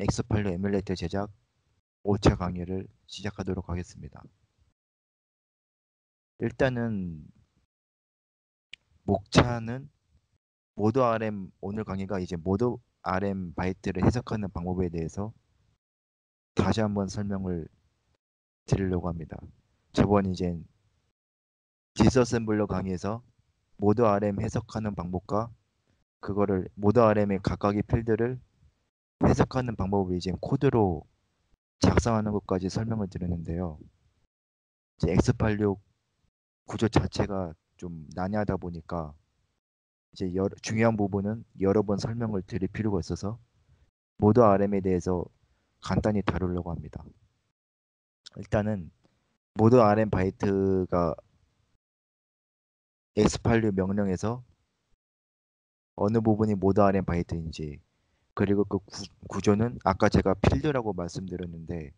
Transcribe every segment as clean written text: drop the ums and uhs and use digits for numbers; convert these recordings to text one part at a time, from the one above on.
엑스팔로 에뮬레이터 제작 5차 강의를 시작하도록 하겠습니다. 일단은 목차는 모드 RM 오늘 강의가 이제 모드 RM 바이트를 해석하는 방법에 대해서 다시 한번 설명을 드리려고 합니다. 저번 이제 디스어셈블러 강의에서 모드 RM 해석하는 방법과 그거를 모드 RM의 각각의 필드를 해석하는 방법을 이제 코드로 작성하는 것까지 설명을 드렸는데요. 이제 X86 구조 자체가 좀 난해하다 보니까 이제 중요한 부분은 여러 번 설명을 드릴 필요가 있어서 모드 RM에 대해서 간단히 다루려고 합니다. 일단은 모드 RM 바이트가 X86 명령에서 어느 부분이 모드 RM 바이트인지 그리고 그 구조는 아까 제가 필드라고 말씀드렸는데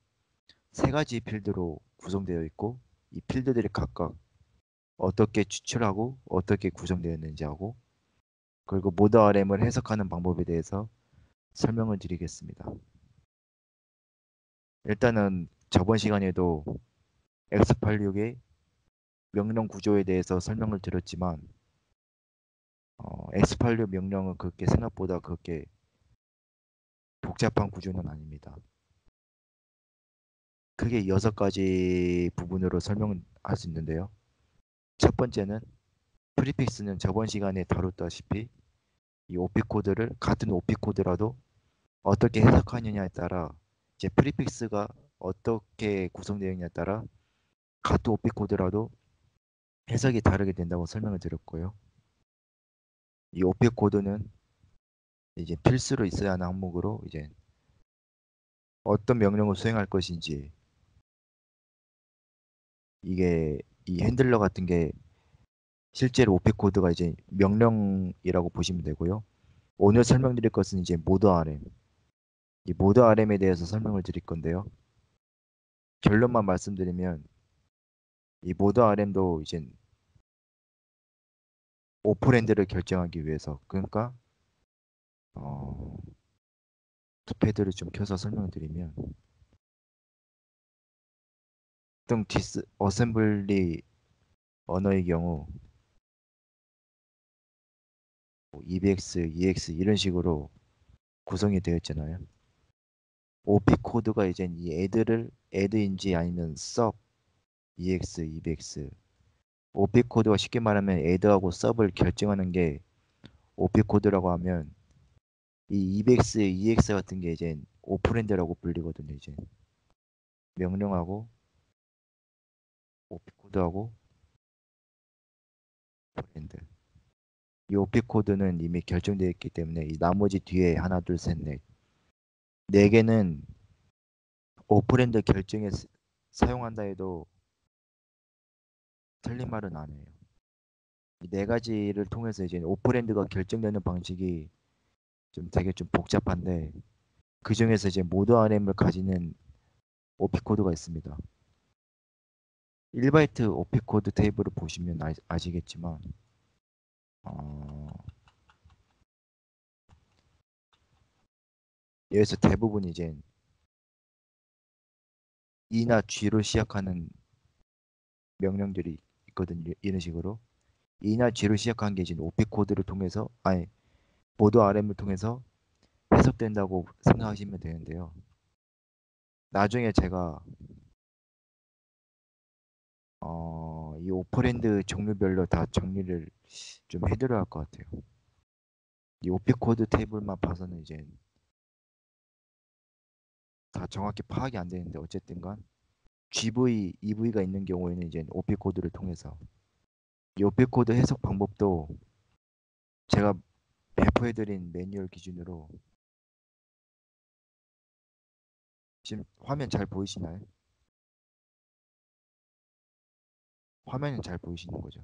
세 가지 필드로 구성되어 있고 이 필드들이 각각 어떻게 추출하고 어떻게 구성되었는지 하고 그리고 모드 RM을 해석하는 방법에 대해서 설명을 드리겠습니다. 일단은 저번 시간에도 X86의 명령 구조에 대해서 설명을 드렸지만 X86 명령은 그렇게 생각보다 그렇게 복잡한 구조는 아닙니다. 크게 6가지 부분으로 설명할 수 있는데요. 첫 번째는 프리픽스는 저번 시간에 다뤘다시피 이 OP 코드를 같은 OP 코드라도 어떻게 해석하느냐에 따라 이제 프리픽스가 어떻게 구성되어 있냐에 따라 같은 OP 코드라도 해석이 다르게 된다고 설명을 드렸고요. 이 OP 코드는 이제 필수로 있어야 하는 항목으로 이제 어떤 명령을 수행할 것인지 이게 이 핸들러 같은 게 실제로 OP 코드가 이제 명령이라고 보시면 되고요. 오늘 설명드릴 것은 이제 모드 RM. 이 모드 RM에 대해서 설명을 드릴 건데요. 결론만 말씀드리면 이 모드 RM도 이제 오퍼랜드를 결정하기 위해서 그러니까 어, 투패드를 좀 켜서 설명드리면 어떤 디스 어셈블리 언어의 경우 뭐 EBX, EX 이런 식으로 구성이 되어 있잖아요. OP 코드가 이제 이 애드를 애드인지 아니면 sub, EX, EBX OP 코드가 쉽게 말하면 애드하고 sub을 결정하는 게 OP 코드라고 하면 이 EBX, EX 같은 게 이제 오퍼랜드라고 불리거든요. 이제 명령하고 OP 코드하고 오퍼랜드. 이 OP 코드는 이미 결정되어 있기 때문에 이 나머지 뒤에 하나, 둘, 셋, 넷. 네 개는 오퍼랜드 결정에 사용한다 해도 틀린 말은 아니에요. 이 네 가지를 통해서 이제 오퍼랜드가 결정되는 방식이 좀 되게 좀 복잡한데 그 중에서 이제 모드 RM을 가지는 OP 코드가 있습니다. 1바이트 OP 코드 테이블을 보시면 아시겠지만 어, 여기서 대부분 이제 E나 G로 시작하는 명령들이 있거든요. 이런 식으로 E나 G로 시작한 게 이제 OP 코드를 통해서 아니 모드 RM을 통해서 해석된다고 생각하시면 되는데요. 나중에 제가 이 오퍼랜드 종류별로 다 정리를 좀 해드려야 할 것 같아요. 이 OP 코드 테이블만 봐서는 이제 다 정확히 파악이 안 되는데 어쨌든간 GV, EV가 있는 경우에는 이제 OP 코드를 통해서 이 OP 코드 해석 방법도 제가 배포해드린 매뉴얼 기준으로 지금 화면 잘 보이시나요? 화면은 잘 보이시는 거죠?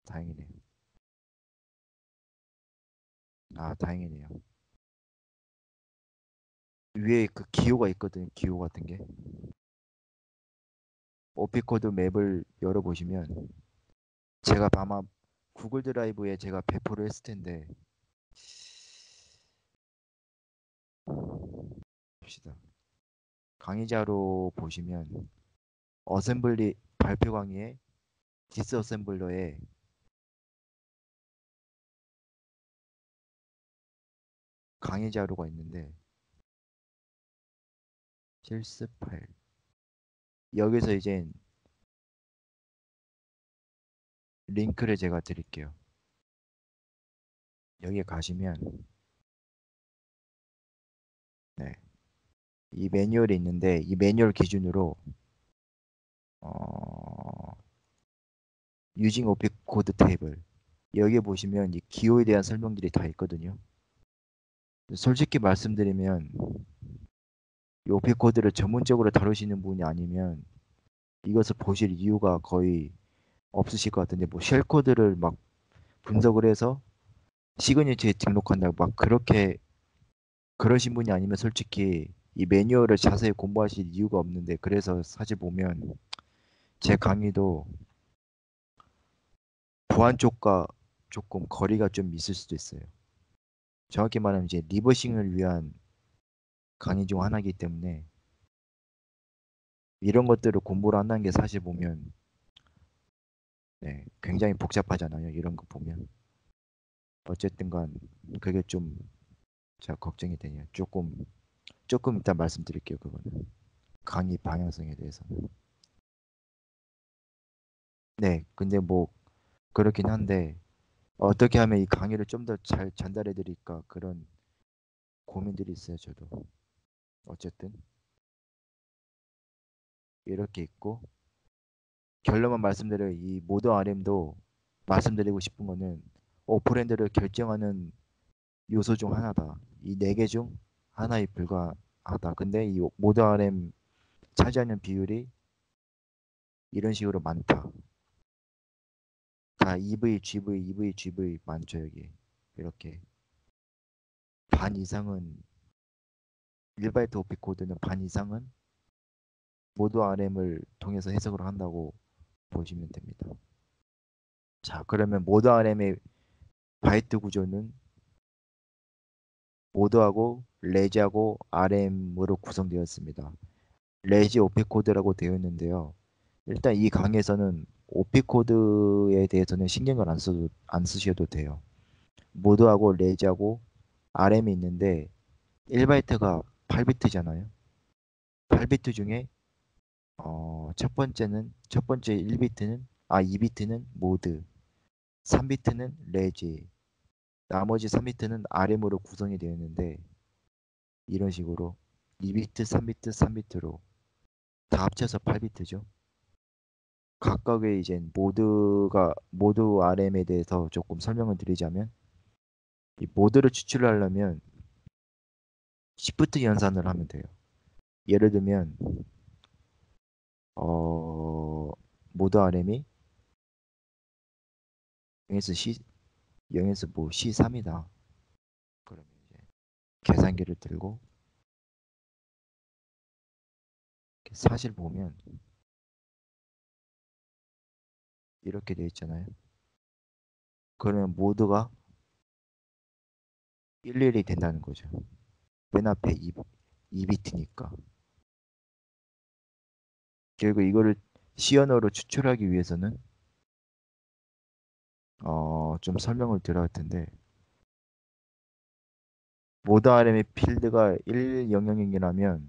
다행이네요. 아, 다행이네요. 위에 그 기호가 있거든요. 기호 같은 게. OP 코드 맵을 열어보시면 제가 아마 구글 드라이브에 제가 배포를 했을 텐데 봅시다. 강의자로 보시면 어셈블리 발표 강의에 디스어셈블러에 강의 자료가 있는데 실습 파일 여기서 이제 링크를 제가 드릴게요. 여기에 가시면 네, 이 매뉴얼이 있는데 이 매뉴얼 기준으로 유징 오픽 코드 테이블 여기에 보시면 이 기호에 대한 설명들이 다 있거든요. 솔직히 말씀드리면 이 오픽 코드를 전문적으로 다루시는 분이 아니면 이것을 보실 이유가 거의 없으실 것 같은데 뭐 쉘 코드를 막 분석을 해서 시그니처에 등록한다고 막 그렇게 그러신 분이 아니면 솔직히 이 매뉴얼을 자세히 공부하실 이유가 없는데 그래서 사실 보면 제 강의도 보안 쪽과 조금 거리가 좀 있을 수도 있어요. 정확히 말하면 이제 리버싱을 위한 강의 중 하나이기 때문에 이런 것들을 공부를 한다는 게 사실 보면 네, 굉장히 복잡하잖아요. 이런 거 보면 어쨌든 간 그게 좀 제가 걱정이 되네요. 조금 이따 말씀드릴게요. 그거는 강의 방향성에 대해서는. 네, 근데 뭐 그렇긴 한데 어떻게 하면 이 강의를 좀 더 잘 전달해 드릴까 그런 고민들이 있어요. 저도 어쨌든 이렇게 있고 결론만 말씀드려요. 이 모드 RM도 말씀드리고 싶은 거는 오프랜드를 결정하는 요소 중 하나다. 이 네 개 중 하나에 불과하다. 근데 이 모드 RM 차지하는 비율이 이런 식으로 많다. 다 EV, GV, EV, GV 많죠 여기. 이렇게 반 이상은 1바이트 오피 코드는 반 이상은 모드 RM을 통해서 해석을 한다고 보시면 됩니다. 자, 그러면 모드 RM의 바이트 구조는 모드하고 레지하고 RM으로 구성되었습니다. 레지 오피 코드라고 되어 있는데요. 일단 이 강의에서는 오피 코드에 대해서는 신경을 안 쓰셔도 돼요. 모드하고 레지하고 RM이 있는데 1바이트가 8비트잖아요. 8비트 중에 첫 번째 1비트는 2비트는 모드, 3비트는 레지, 나머지 3비트는 RM으로 구성이 되어 있는데 이런 식으로 2비트, 3비트, 3비트로 다 합쳐서 8비트죠. 각각의 이제 모드 RM에 대해서 조금 설명을 드리자면 이 모드를 추출하려면 시프트 연산을 하면 돼요. 예를 들면 모드 RM이 0에서 C 0에서 뭐 C3이다. 그러면 이제 계산기를 들고 사실 보면 이렇게 되어 있잖아요. 그러면 모드가 11이 된다는 거죠. 맨 앞에 2비트니까. 그리고 이거를 시언어로 추출하기 위해서는 좀 설명을 드려야 할 텐데 모드 RM의 필드가 100이라면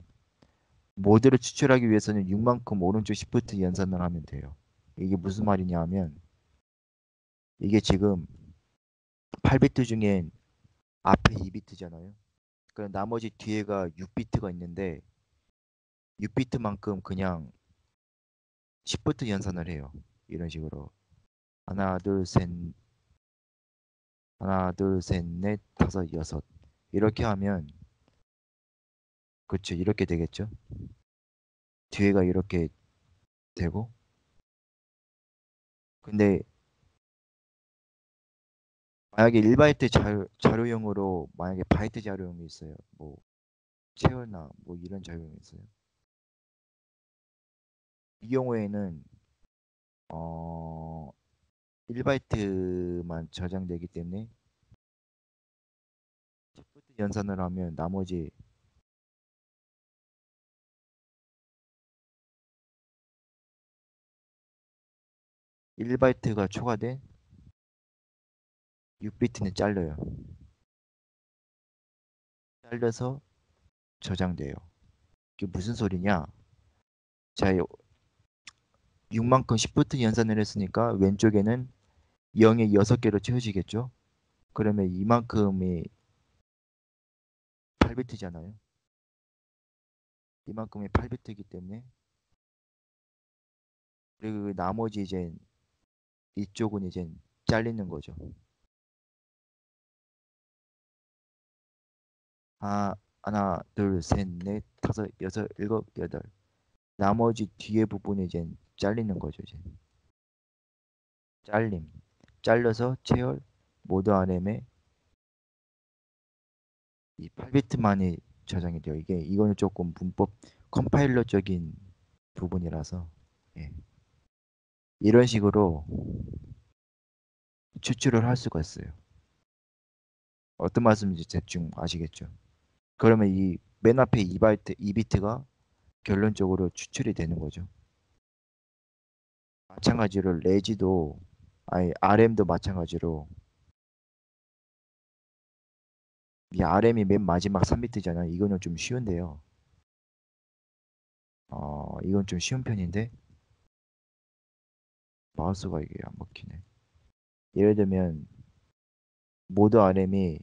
모드를 추출하기 위해서는 6만큼 오른쪽 시프트 연산을 하면 돼요. 이게 무슨 말이냐 하면 이게 지금 8비트 중엔 앞에 2비트잖아요. 그럼 나머지 뒤에가 6비트가 있는데 6비트만큼 그냥 시프트 연산을 해요. 이런 식으로 하나 둘 셋 넷 다섯 여섯 이렇게 하면 그쵸 이렇게 되겠죠. 뒤에가 이렇게 되고 근데 만약에 1바이트 자료용으로 만약에 바이트 자료용이 있어요. 뭐 채울나 뭐 이런 자료용이 있어요. 이 경우에는 어 1바이트만 저장되기 때문에 시프트 연산을 하면 나머지 1바이트가 초과된 6비트는 잘려요. 잘려서 저장돼요. 이게 무슨 소리냐? 자, 6만큼 10비트 연산을 했으니까 왼쪽에는 0에 6개로 채워지겠죠? 그러면 이만큼이 8비트잖아요. 이만큼이 8비트이기 때문에 그리고 나머지 이제 이쪽은 이제 잘리는 거죠. 하나, 둘, 셋, 넷, 다섯, 여섯, 일곱, 여덟. 나머지 뒤에 부분이 이제 잘리는 거죠. 이제 잘림. 잘려서 채열 모드 RM에 이 8비트만이 저장이 돼요. 이거는 조금 문법 컴파일러적인 부분이라서 예. 이런 식으로 추출을 할 수가 있어요. 어떤 말씀인지 대충 아시겠죠? 그러면 이 맨 앞에 2비트가 결론적으로 추출이 되는 거죠. 마찬가지로 레지도 아니 RM도 마찬가지로 이 RM이 맨 마지막 3비트잖아요. 이거는 좀 쉬운데요. 이건 좀 쉬운 편인데 마우스가 이게 안 먹히네. 예를 들면 모드 RM이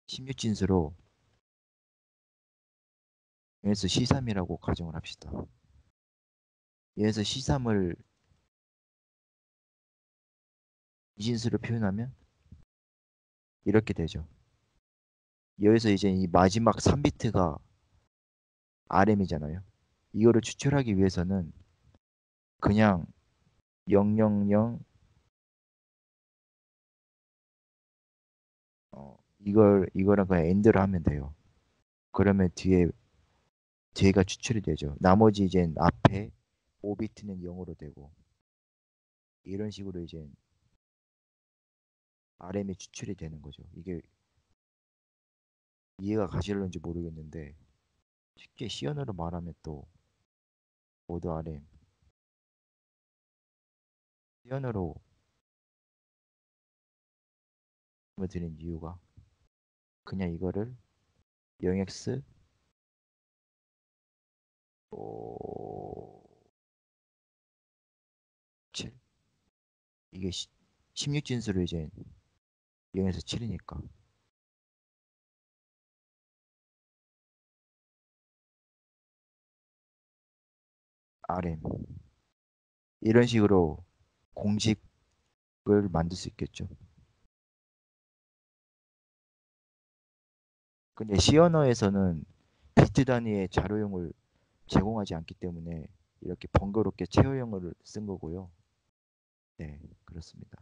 16진수로 여기서 C3이라고 가정을 합시다. 여기서 C3을 이진수로 표현하면 이렇게 되죠. 여기서 이제 이 마지막 3비트가 RM이잖아요. 이거를 추출하기 위해서는 그냥 000 이거랑 그냥 엔드를 하면 돼요. 그러면 뒤에가 추출이 되죠. 나머지 이제 앞에 5비트는 0으로 되고 이런 식으로 이제 RM이 추출이 되는 거죠. 이게 이해가 가실런지 모르겠는데 쉽게 시연으로 말하면 또 모드 RM 시연으로 드린 이유가 그냥 이거를 0x 7 이게 16진수로 이제 0에서 7이니까 RM 이런 식으로 공식을 만들 수 있겠죠. 근데 C 언어에서는 비트 단위의 자료용을 제공하지 않기 때문에 이렇게 번거롭게 체어용어를 쓴 거고요. 네, 그렇습니다.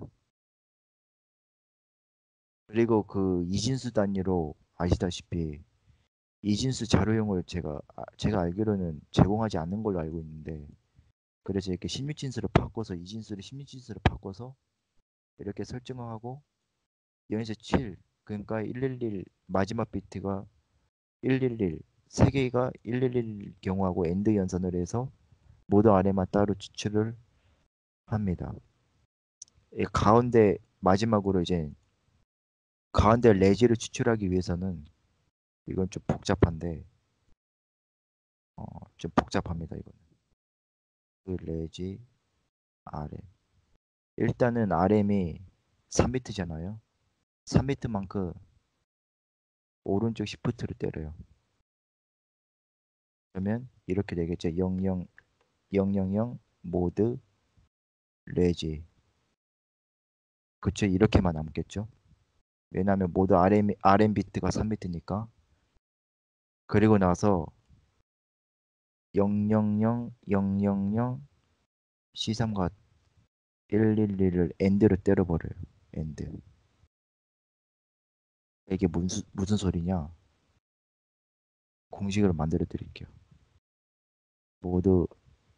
그리고 그 이진수 단위로 아시다시피 이진수 자료용을 제가 알기로는 제공하지 않는 걸로 알고 있는데 그래서 이렇게 16진수로 바꿔서 이진수를 16진수로 바꿔서 이렇게 설정을 하고 0에서 7 그러니까 111 마지막 비트가 111 세 개가 111 경우하고 엔드 연산을 해서 모드 아래만 따로 추출을 합니다. 가운데 마지막으로 이제 가운데 레지를 추출하기 위해서는 이건 좀 복잡한데 좀 복잡합니다 이거는. 그 레지 RM 일단은 RM이 3비트잖아요. 3비트만큼 오른쪽 시프트를 때려요. 그러면 이렇게 되겠죠. 000 모드 레지 그쵸 이렇게만 남겠죠. 왜냐하면 모두 RM 비트가 3비트니까 그리고 나서 000 C3과 111을 엔드로 때려버려요. 엔드. 이게 무슨 소리냐? 공식을 만들어 드릴게요. 모두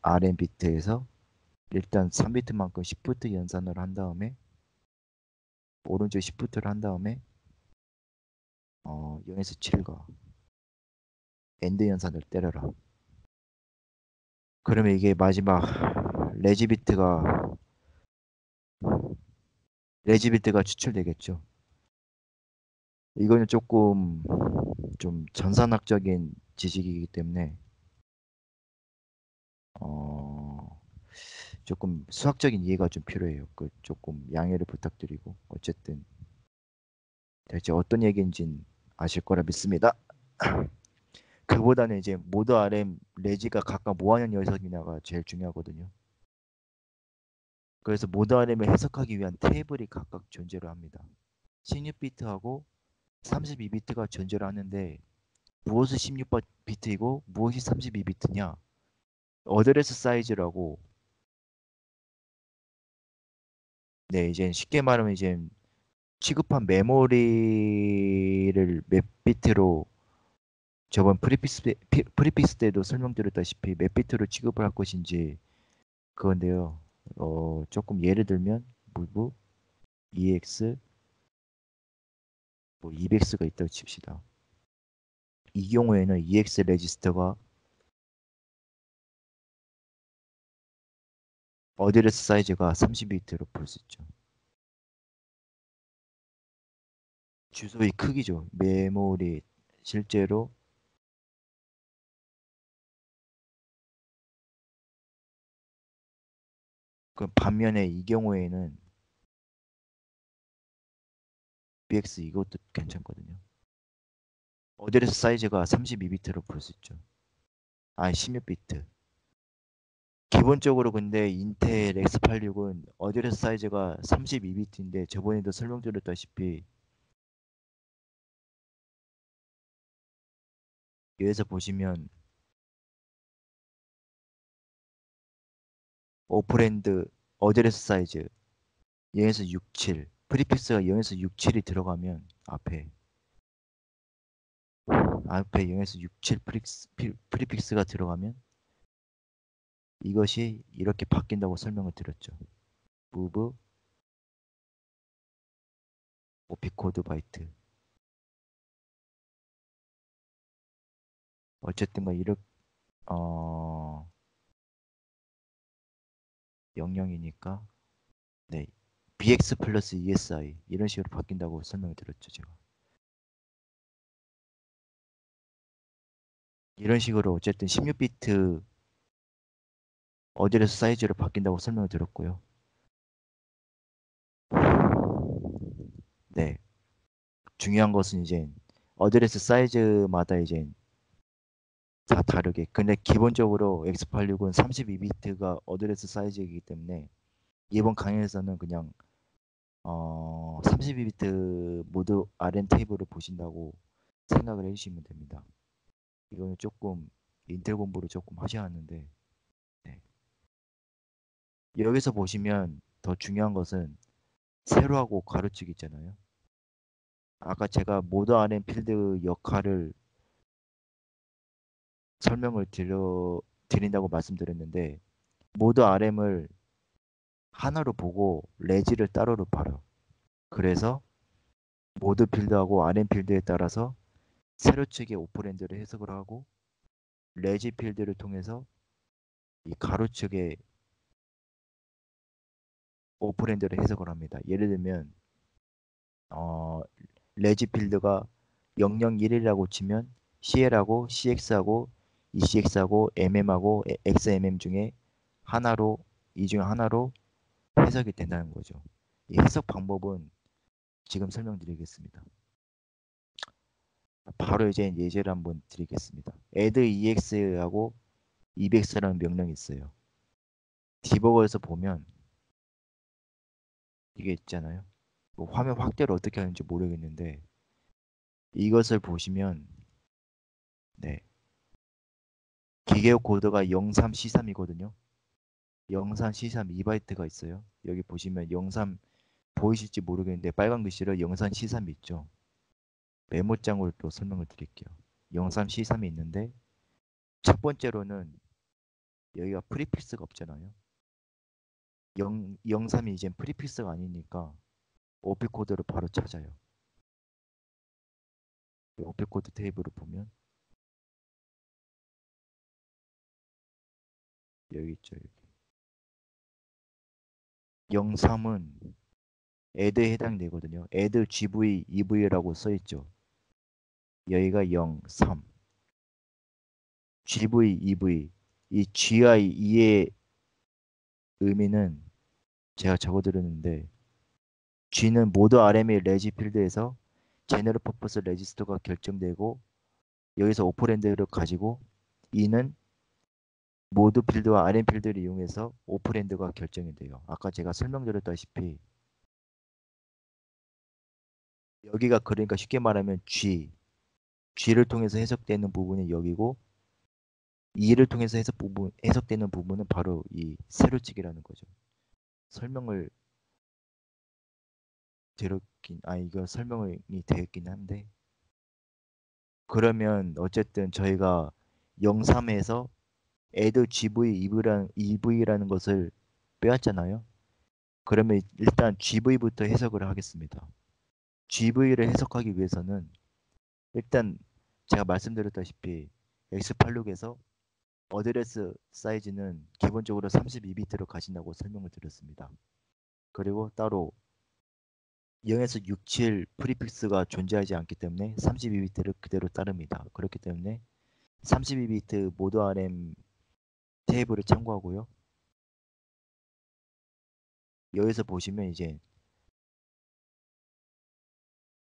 RM 비트에서 일단 3비트만큼 10비트 연산을 한 다음에 오른쪽 10비트를 한 다음에 0에서 7과 엔드 연산을 때려라. 그러면 이게 마지막 레지비트가 추출되겠죠. 이거는 조금 좀 전산학적인 지식이기 때문에 어, 조금 수학적인 이해가 좀 필요해요. 그 조금 양해를 부탁드리고 어쨌든 대체 어떤 얘기인진 아실 거라 믿습니다. 그보다는 이제 모드 RM 레지가 각각 뭐 하는 녀석이냐가 제일 중요하거든요. 그래서 모드 RM을 해석하기 위한 테이블이 각각 존재를 합니다. 16비트하고 32비트가 존재를 하는데 무엇이 16비트이고 무엇이 32비트냐? 어드레스 사이즈라고 네, 이제 쉽게 말하면 이제 취급한 메모리를 몇 비트로 저번 프리픽스 때도 설명드렸다시피 몇 비트로 취급을 할 것인지 그건데요. 조금 예를 들면 무브 EX 뭐 EBX가 있다고 칩시다. 이 경우에는 EX 레지스터가 어드레스 사이즈가 30비트로 볼 수 있죠. 주소의 크기죠. 메모리 실제로 그 반면에 이 경우에는 BX 이것도 괜찮거든요. 어드레스 사이즈가 32비트로 볼 수 있죠. 아니 16비트. 기본적으로 근데 인텔 X86은 어드레스 사이즈가 32비트인데 저번에도 설명드렸다시피 여기서 보시면 오퍼랜드 어드레스 사이즈 0에서 67 프리픽스가 0에서 67이 들어가면 앞에 0에서 67 프리픽스가 들어가면 이것이 이렇게 바뀐다고 설명을 드렸죠. move 오피코드 바이트. 어쨌든 뭐 이렇게 어 00이니까 네. BX 플러스 ESI 이런 식으로 바뀐다고 설명을 드렸죠, 제가. 이런 식으로 어쨌든 16비트 어드레스 사이즈로 바뀐다고 설명을 드렸고요. 네. 중요한 것은 이제 어드레스 사이즈마다 이제 다 다르게. 근데 기본적으로 X86은 32비트가 어드레스 사이즈이기 때문에 이번 강의에서는 그냥 32비트 모드 RM 테이블을 보신다고 생각을 해주시면 됩니다. 이거는 조금 인텔 공부를 조금 하셔야 하는데 네. 여기서 보시면 더 중요한 것은 세로하고 가로축 있잖아요. 아까 제가 모드 RM 필드 역할을 설명을 드린다고 말씀드렸는데 모드 RM을 하나로 보고 레지를 따로로 봐요. 그래서 모드 필드하고 RM 필드에 따라서 세로축의 오퍼랜드를 해석을 하고 레지 필드를 통해서 이 가로축의 오퍼랜드를 해석을 합니다. 예를 들면 어, 레지 필드가 001이라고 치면 CL하고 CX하고 ECX하고 MM하고 XMM 중에 하나로 이 중에 하나로 해석이 된다는 거죠. 이 해석 방법은 지금 설명드리겠습니다. 바로 이제 예제를 한번 드리겠습니다. add ex하고 ebx라는 명령이 있어요. 디버거에서 보면 이게 있잖아요. 뭐 화면 확대를 어떻게 하는지 모르겠는데 이것을 보시면 네. 기계역 코드가 03C3이거든요. 03C3 2바이트가 있어요. 여기 보시면 03 보이실지 모르겠는데 빨간 글씨로 03C3이 있죠. 메모장으로 또 설명을 드릴게요. 03C3이 있는데 첫 번째로는 여기가 프리픽스가 없잖아요. 03이 이제 프리픽스가 아니니까 오피 코드를 바로 찾아요. 오피 코드 테이블을 보면 여기 있죠. 여기. 03은 add에 해당되거든요. add gv, ev라고 써있죠. 여기가 03, gv, ev. 이 gi, e의 의미는 제가 적어드렸는데 G는 모두 RM의 레지 필드에서 제너럴 퍼포스 레지스터가 결정되고 여기서 오퍼랜드를 가지고 E는 모두 필드와 RM 필드를 이용해서 오퍼랜드가 결정이 돼요. 아까 제가 설명드렸다시피 여기가 그러니까 쉽게 말하면 G를 통해서 해석되는 부분이 여기고 E를 통해서 해석되는 부분은 바로 이 세로치기라는 거죠. 설명을 드렸긴, 이거 설명이 되었긴 한데 그러면 어쨌든 저희가 03에서 add EV라는 것을 빼왔잖아요. 그러면 일단 GV부터 해석을 하겠습니다. GV를 해석하기 위해서는 일단 제가 말씀드렸다시피 X86에서 어드레스 사이즈는 기본적으로 32비트로 가진다고 설명을 드렸습니다. 그리고 따로 0에서 67 프리픽스가 존재하지 않기 때문에 32비트를 그대로 따릅니다. 그렇기 때문에 32비트 모드 RM 테이블을 참고하고요. 여기서 보시면 이제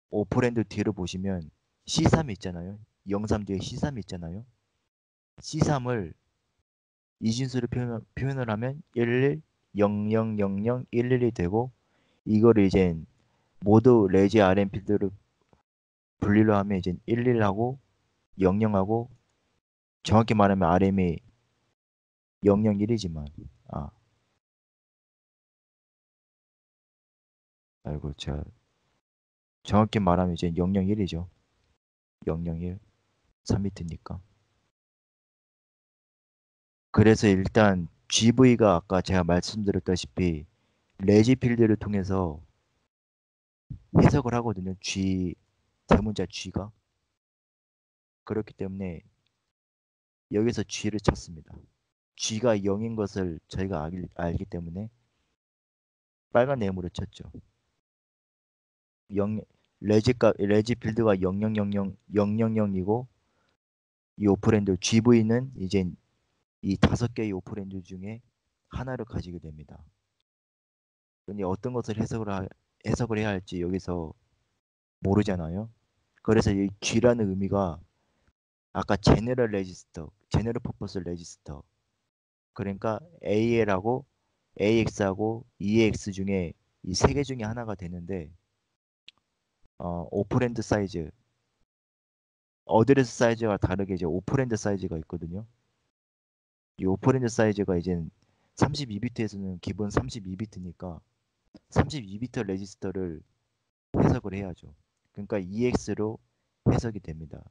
오퍼랜드 뒤로 보시면 C3 있잖아요. 03 뒤에 C3 있잖아요. C3을 이진수로 표현을 하면 11 0000 111이 되고 이거를 이제 모두 레지 RM 필드로 분리를 하면 이제 11하고 00하고 정확히 말하면 RM이 001이지만 아이고 제가 정확히 말하면 이제 001이죠. 001 3비트니까. 그래서 일단 GV가 아까 제가 말씀드렸다시피 레지 필드를 통해서 해석을 하거든요. 대문자 G가. 그렇기 때문에 여기서 G를 찾습니다. G가 0인 것을 저희가 알기 때문에 빨간 네모를 쳤죠. 0, 레지 필드가 0000이고 이 오퍼랜드 GV는 이제 이 5개의 오퍼랜드 중에 하나를 가지게 됩니다. 근데 어떤 것을 해석을 해야 할지 여기서 모르잖아요. 그래서 이 G라는 의미가 아까 제너럴 퍼포스 레지스터 그러니까 AL하고 AX하고 EAX 중에 이 세 개 중에 하나가 되는데 오퍼랜드 사이즈 어드레스 사이즈와 다르게 이제 오퍼랜드 사이즈가 있거든요. 이 오퍼랜드 사이즈가 이제 32비트에서는 기본 32비트니까 32비트 레지스터를 해석을 해야죠. 그러니까 EX로 해석이 됩니다.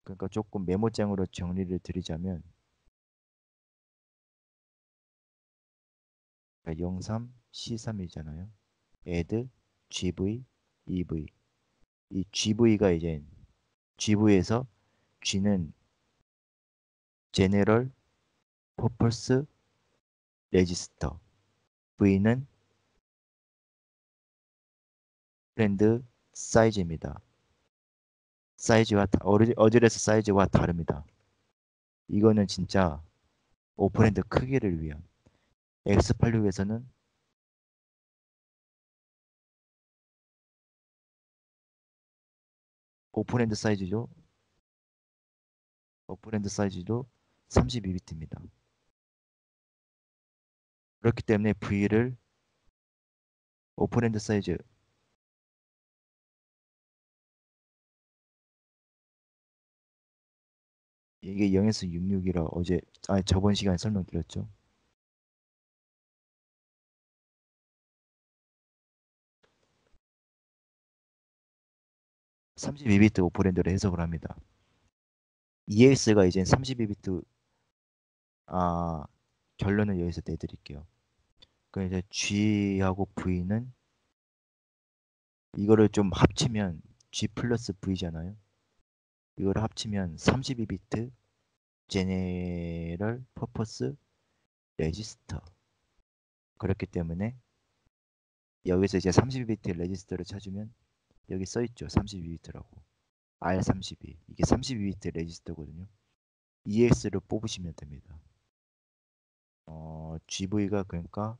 그러니까 조금 메모장으로 정리를 드리자면 03, C3이잖아요. add, gv, ev. 이 GV가 이제 GV에서 G는 General Purpose Register, V는 브랜드 사이즈입니다. 어드레스 사이즈와 다릅니다. 이거는 진짜 오퍼랜드 크기를 위한 X86에서는 오퍼랜드 사이즈죠. 오퍼랜드 사이즈도 32비트입니다. 그렇기 때문에 V를 오퍼랜드 사이즈 이게 0에서 66이라 저번 시간에 설명드렸죠. 32비트 오퍼랜드를 해석을 합니다. EX가 이제 32비트 결론을 여기서 내드릴게요. 그 이제 G하고 V는 이거를 좀 합치면 G 플러스 V잖아요. 이거를 합치면 32비트 제네럴 퍼포스 레지스터 그렇기 때문에 여기서 이제 32비트 레지스터를 찾으면 여기 써 있죠. 32비트라고. R32. 이게 32비트 레지스터거든요. EX를 뽑으시면 됩니다. GV가 그러니까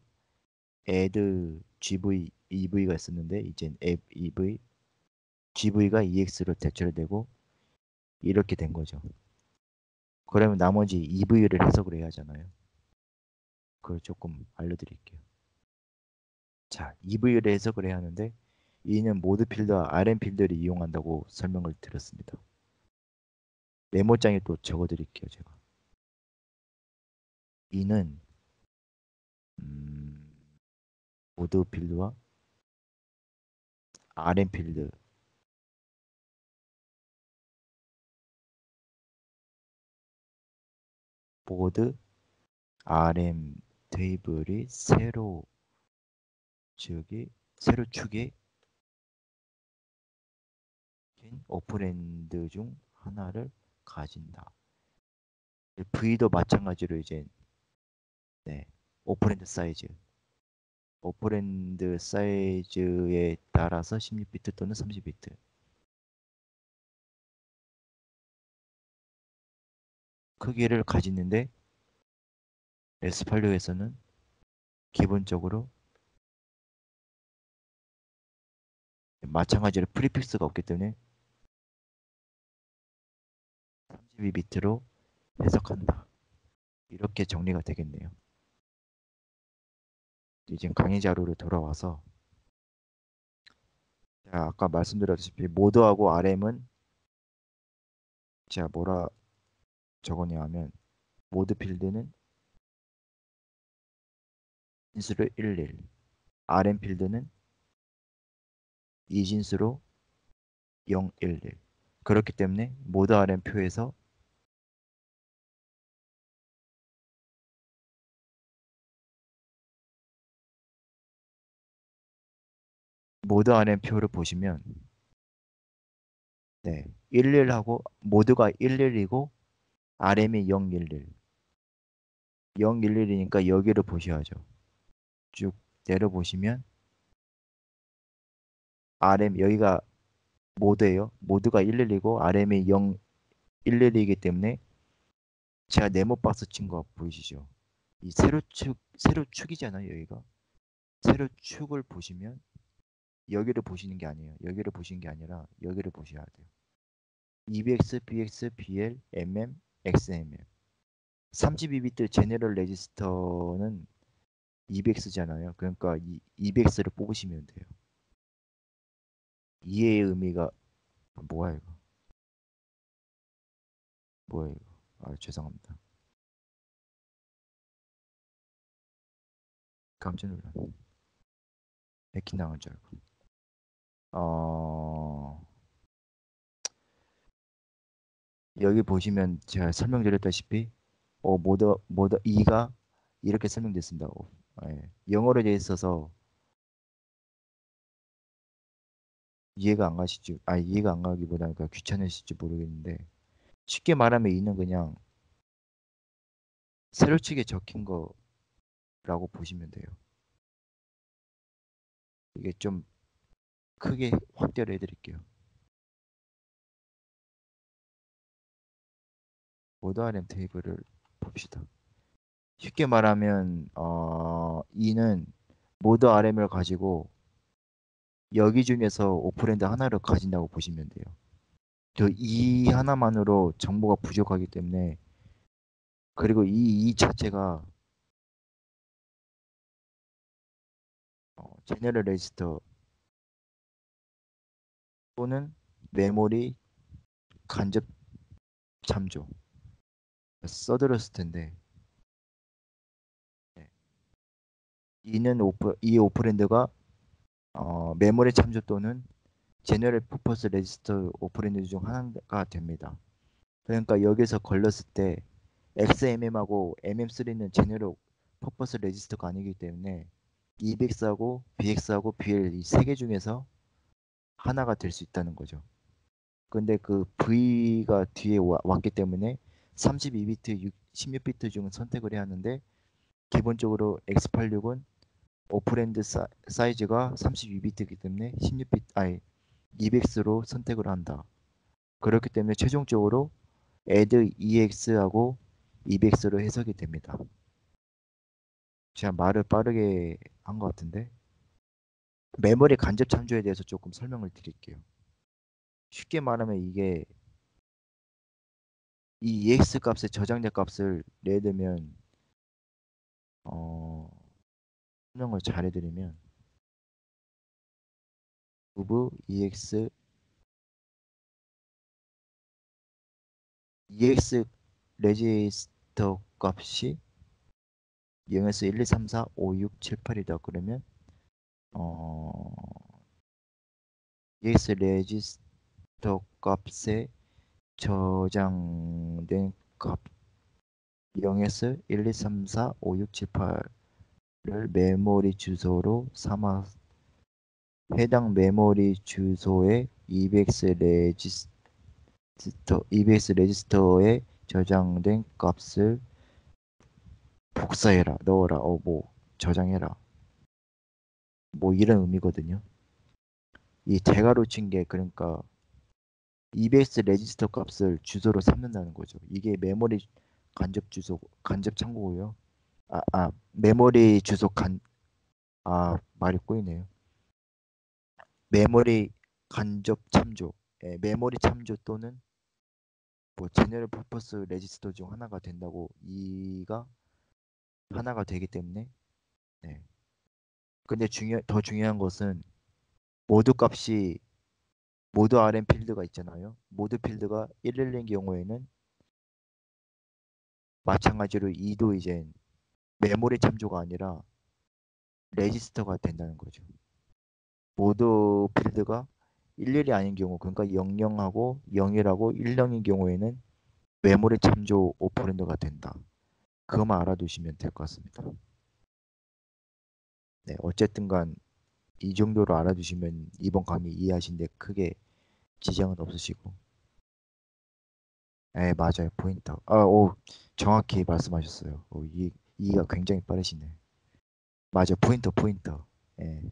add GV, EV가 있었는데 이젠 EV, GV가 EX로 대체되고 이렇게 된 거죠. 그러면 나머지 EV를 해석을 해야 하잖아요. 그걸 조금 알려드릴게요. 자, EV를 해석을 해야 하는데 이는 모드 필드와 RM 필드를 이용한다고 설명을 드렸습니다. 메모장에 또 적어드릴게요, 제가. 이는 모드 필드와 RM 필드, 모드 RM 테이블이 세로 축에 오퍼랜드 중 하나를 가진다. V도 마찬가지로 이제 네, 오퍼랜드 사이즈에 따라서 16비트 또는 30비트 크기를 가지는데 S86에서는 기본적으로 마찬가지로 프리픽스가 없기 때문에 32비트로 해석한다. 이렇게 정리가 되겠네요. 이제 강의 자료로 돌아와서 제가 아까 말씀드렸다시피 모드하고 RM은 제가 뭐라 적었냐 하면 모드 필드는 진수로 11, RM 필드는 이진수로 011. 그렇기 때문에 모드 RM 표에서 모드 RM 표를 보시면 네, 11하고 모드가 11이고 RM이 011. 011이니까 여기를 보셔야죠. 쭉 내려보시면 RM 여기가 모드예요. 모드가 11이고 RM이 011이기 때문에 제가 네모 박스 친 거 보이시죠? 이 세로축이잖아요, 여기가. 세로축을 보시면 여기를 보시는 게 아니에요. 여기를 보시는 게 아니라 여기를 보셔야 돼요. EBX, BX, BL, MM, XMM. 32비트 제네럴 레지스터는 EBX잖아요. 그러니까 이 EBX를 뽑으시면 돼요. 이해의 의미가 뭐야 이거? 뭐야 이거? 아, 죄송합니다. 깜짝 놀랐네. 해킹 당한 줄 알고. 어... 여기 보시면 제가 설명드렸다시피 모드 2가 이렇게 설명됐습니다. 예. 영어로 되어 있어서 이해가 안 가시죠? 아, 이해가 안 가기보다는 귀찮으실지 모르겠는데 쉽게 말하면 이는 그냥 세로치게 적힌 거라고 보시면 돼요. 이게 좀 크게 확대를 해드릴게요. 모드 RM 테이블을 봅시다. 쉽게 말하면 이는 모드 RM을 가지고 여기 중에서 오퍼랜드 하나를 가진다고 보시면 돼요. 저 이 하나만으로 정보가 부족하기 때문에 그리고 이 자체가 제너럴 레지스터 또는 메모리 간접 참조 써드렸을 텐데 네. 이 오퍼랜드가 메모리 참조 또는 제너럴 퍼포스 레지스터 오퍼랜드 중 하나가 됩니다. 그러니까 여기서 걸렸을 때 XMM하고 MM3는 제너럴 퍼포스 레지스터가 아니기 때문에 EBX하고 BX하고 BL 이 세 개 중에서 하나가 될 수 있다는 거죠. 근데 그 V가 뒤에 왔기 때문에 32비트, 16비트 중 선택을 해야 하는데 기본적으로 X86은 오퍼랜드 사이즈가 32비트이기 때문에 16비트, 아니 200X로 선택을 한다. 그렇기 때문에 최종적으로 add EX하고 200X로 해석이 됩니다. 제가 말을 빠르게 한 것 같은데 메모리 간접 참조에 대해서 조금 설명을 드릴게요. 쉽게 말하면 이게 이 EX 값의 저장자 값을 예를 들면 설명을 잘 해드리면 move EX 레지스터 값이 0에서 1, 2, 3, 4, 5, 6, 7, 8이다. 그러면 어, EX 레지스터 값에 저장된 값 0에서 1, 2, 3, 4, 5, 6, 7, 8을 메모리 주소로 삼아 해당 메모리 주소에 EBX 레지스터에 저장된 값을 복사해라, 넣어라, 뭐 저장해라, 뭐 이런 의미거든요. 이 대괄호 친 게 그러니까 EBX 레지스터 값을 주소로 삼는다는 거죠. 이게 메모리 간접 주소, 간접 참고고요. 메모리 주소 말이 꼬이네요. 메모리 간접 참조, 메모리 참조 또는 뭐 제너럴 퍼포스 레지스터 중 하나가 된다고 이가 하나가 되기 때문에 네. 근데 더 중요한 것은 모드 값이 모드 RM 필드가 있잖아요. 모드 필드가 111 경우에는 마찬가지로 2도 이제 메모리 참조가 아니라 레지스터가 된다는 거죠. 모드 필드가 11이 아닌 경우 그러니까 00하고 0이라고 10인 경우에는 메모리 참조 오퍼랜드가 된다. 그것만 알아두시면 될 것 같습니다. 네, 어쨌든 간 이 정도로 알아두시면 이번 강의 이해하신데 크게 지장은 없으시고. 네, 맞아요. 포인터. 정확히 말씀하셨어요. 이해가 굉장히 빠르시네. 맞아요. 포인터. 예,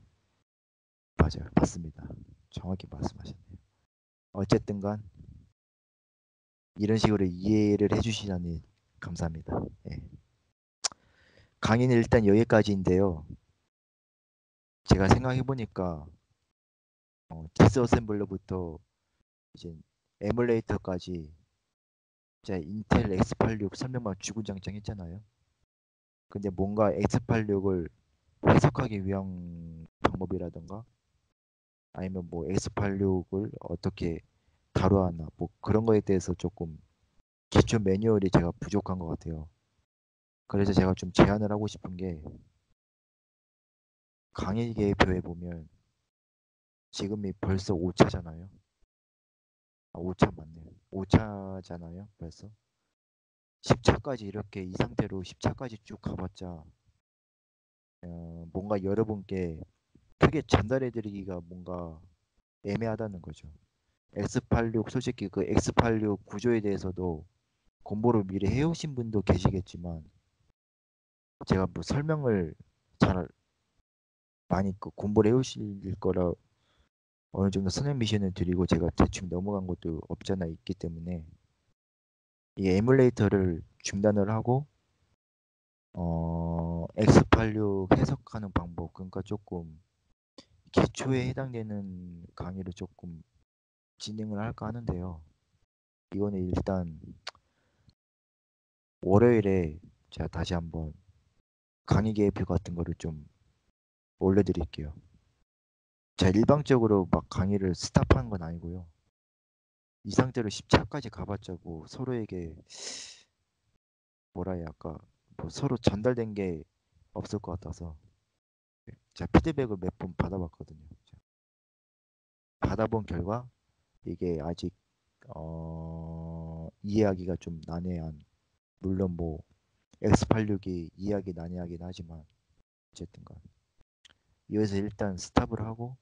맞아요. 맞습니다. 정확히 말씀하셨네요. 어쨌든 간 이런 식으로 이해를 해주시다니 감사합니다. 예. 강의는 일단 여기까지인데요. 제가 생각해보니까 디스어셈블러부터 이제 에뮬레이터까지 제가 인텔 X86 설명만 주구장창 했잖아요. 근데 뭔가 X86을 해석하기 위한 방법이라던가 아니면 뭐 X86을 어떻게 다루었나 뭐 그런 거에 대해서 조금 기초 매뉴얼이 제가 부족한 것 같아요. 그래서 제가 좀 제안을 하고 싶은 게 강의 계획표에 보면 지금이 벌써 5차잖아요. 5차 맞네요. 5차잖아요. 벌써 10차까지 이렇게 이 상태로 10차까지 쭉 가봤자 뭔가 여러분께 크게 전달해드리기가 뭔가 애매하다는 거죠. X86 솔직히 그 X86 구조에 대해서도 공부를 미리 해오신 분도 계시겠지만 제가 뭐 설명을 잘 많이 공부를 해오실 거라 어느 정도 선행 미션을 드리고 제가 대충 넘어간 것도 없잖아 있기 때문에 이 에뮬레이터를 중단을 하고 X86 해석하는 방법 그러니까 조금 기초에 해당되는 강의를 조금 진행을 할까 하는데요. 이거는 일단 월요일에 제가 다시 한번 강의 계획표 같은 거를 좀 올려드릴게요. 제가 일방적으로 막 강의를 스탑하는 건 아니고요. 이 상태로 10차까지 가봤자 뭐 서로에게 뭐라 해야 할까 뭐 서로 전달된 게 없을 것 같아서 제가 피드백을 몇 번 받아봤거든요. 받아본 결과 이게 아직 이해하기가 좀 난해한 물론 뭐 X86이 이해하기 난해하긴 하지만 어쨌든간 여기서 일단 스탑을 하고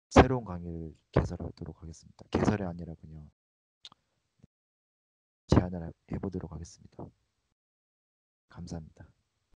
새로운 강의를 개설하도록 하겠습니다. 개설이 아니라 그냥 제안을 해보도록 하겠습니다. 감사합니다.